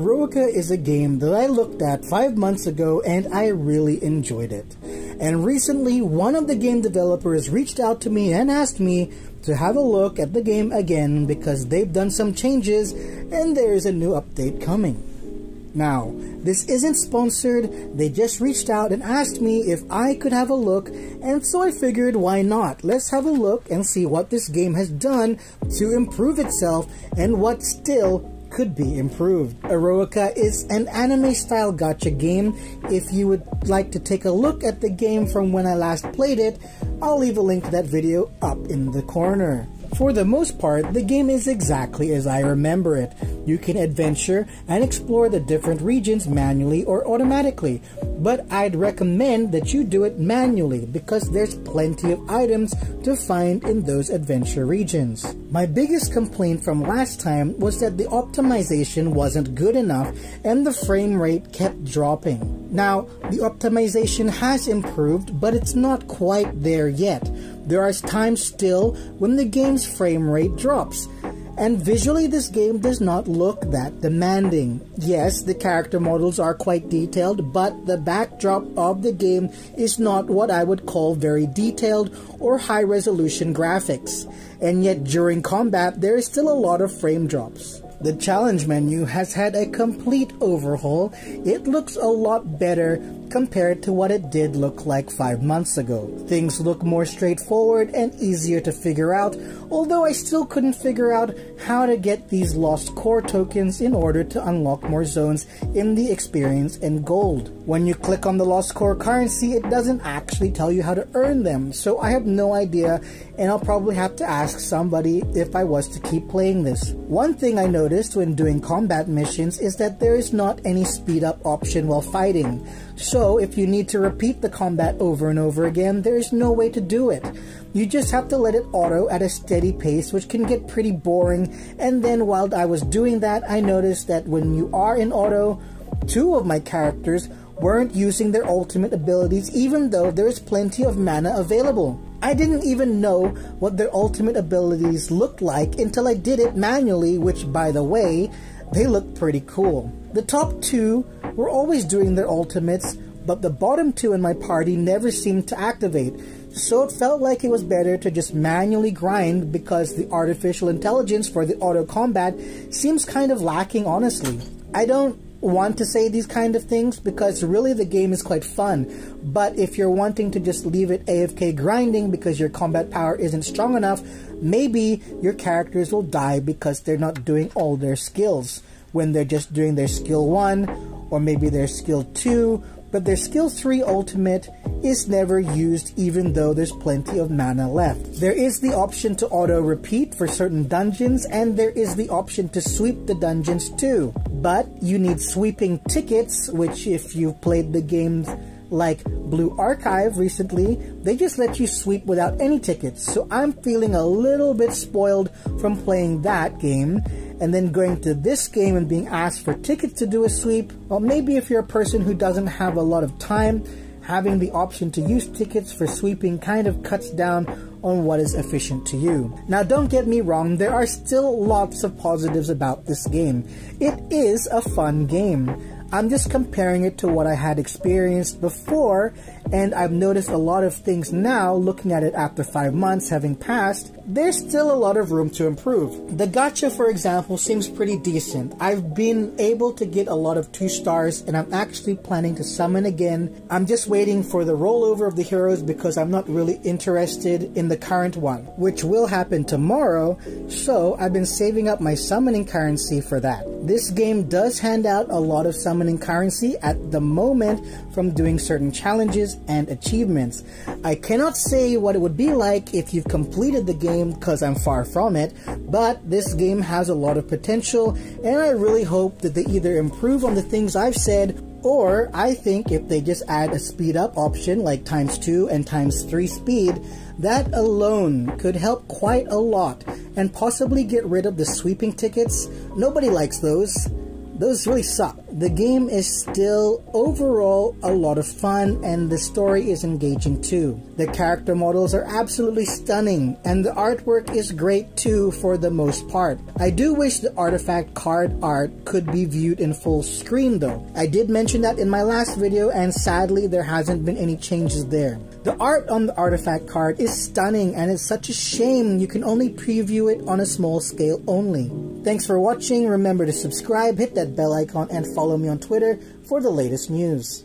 Eroica is a game that I looked at 5 months ago and I really enjoyed it. And recently, one of the game developers reached out to me and asked me to have a look at the game again because they've done some changes and there is a new update coming. Now, this isn't sponsored, they just reached out and asked me if I could have a look, and so I figured why not? Let's have a look and see what this game has done to improve itself and what still could be improved. Eroica is an anime-style gacha game. If you would like to take a look at the game from when I last played it, I'll leave a link to that video up in the corner. For the most part, the game is exactly as I remember it. You can adventure and explore the different regions manually or automatically, but I'd recommend that you do it manually because there's plenty of items to find in those adventure regions. My biggest complaint from last time was that the optimization wasn't good enough and the frame rate kept dropping. Now, the optimization has improved, but it's not quite there yet. There are times still when the game's frame rate drops. And visually this game does not look that demanding. Yes, the character models are quite detailed, but the backdrop of the game is not what I would call very detailed or high resolution graphics. And yet during combat there is still a lot of frame drops. The challenge menu has had a complete overhaul. It looks a lot better compared to what it did look like 5 months ago. Things look more straightforward and easier to figure out, although I still couldn't figure out how to get these lost core tokens in order to unlock more zones in the experience and gold. When you click on the lost core currency, it doesn't actually tell you how to earn them, so I have no idea, and I'll probably have to ask somebody if I was to keep playing this. One thing I noticed when doing combat missions is that there is not any speed up option while fighting. So if you need to repeat the combat over and over again, there is no way to do it. You just have to let it auto at a steady pace, which can get pretty boring. And then while I was doing that, I noticed that when you are in auto, 2 of my characters weren't using their ultimate abilities even though there is plenty of mana available. I didn't even know what their ultimate abilities looked like until I did it manually, which by the way, they look pretty cool. The top 2 were always doing their ultimates, but the bottom 2 in my party never seemed to activate, so it felt like it was better to just manually grind because the artificial intelligence for the auto combat seems kind of lacking, honestly. I don't want to say these kind of things because really the game is quite fun, but if you're wanting to just leave it AFK grinding because your combat power isn't strong enough, maybe your characters will die because they're not doing all their skills when they're just doing their skill 1 or maybe their skill 2, but their skill 3 ultimate is never used even though there's plenty of mana left. There is the option to auto repeat for certain dungeons, and there is the option to sweep the dungeons too. But you need sweeping tickets, which if you've played the games like Blue Archive recently, they just let you sweep without any tickets. So I'm feeling a little bit spoiled from playing that game and then going to this game and being asked for tickets to do a sweep. Well, maybe if you're a person who doesn't have a lot of time, having the option to use tickets for sweeping kind of cuts down on what is efficient to you. Now don't get me wrong, there are still lots of positives about this game. It is a fun game. I'm just comparing it to what I had experienced before, and I've noticed a lot of things now, looking at it after 5 months having passed. There's still a lot of room to improve. The gacha, for example, seems pretty decent. I've been able to get a lot of 2 stars, and I'm actually planning to summon again. I'm just waiting for the rollover of the heroes because I'm not really interested in the current one, which will happen tomorrow, so I've been saving up my summoning currency for that. This game does hand out a lot of summoning currency at the moment from doing certain challenges and achievements. I cannot say what it would be like if you've completed the game because I'm far from it, but this game has a lot of potential, and I really hope that they either improve on the things I've said, or I think if they just add a speed up option like ×2 and ×3 speed, that alone could help quite a lot and possibly get rid of the sweeping tickets. Nobody likes those. those really suck. The game is still overall a lot of fun, and the story is engaging too. The character models are absolutely stunning, and the artwork is great too for the most part. I do wish the artifact card art could be viewed in full screen though. I did mention that in my last video, and sadly there hasn't been any changes there. The art on the artifact card is stunning, and it's such a shame you can only preview it on a small scale only. Thanks for watching. Remember to subscribe, hit that bell icon, and follow me on Twitter for the latest news.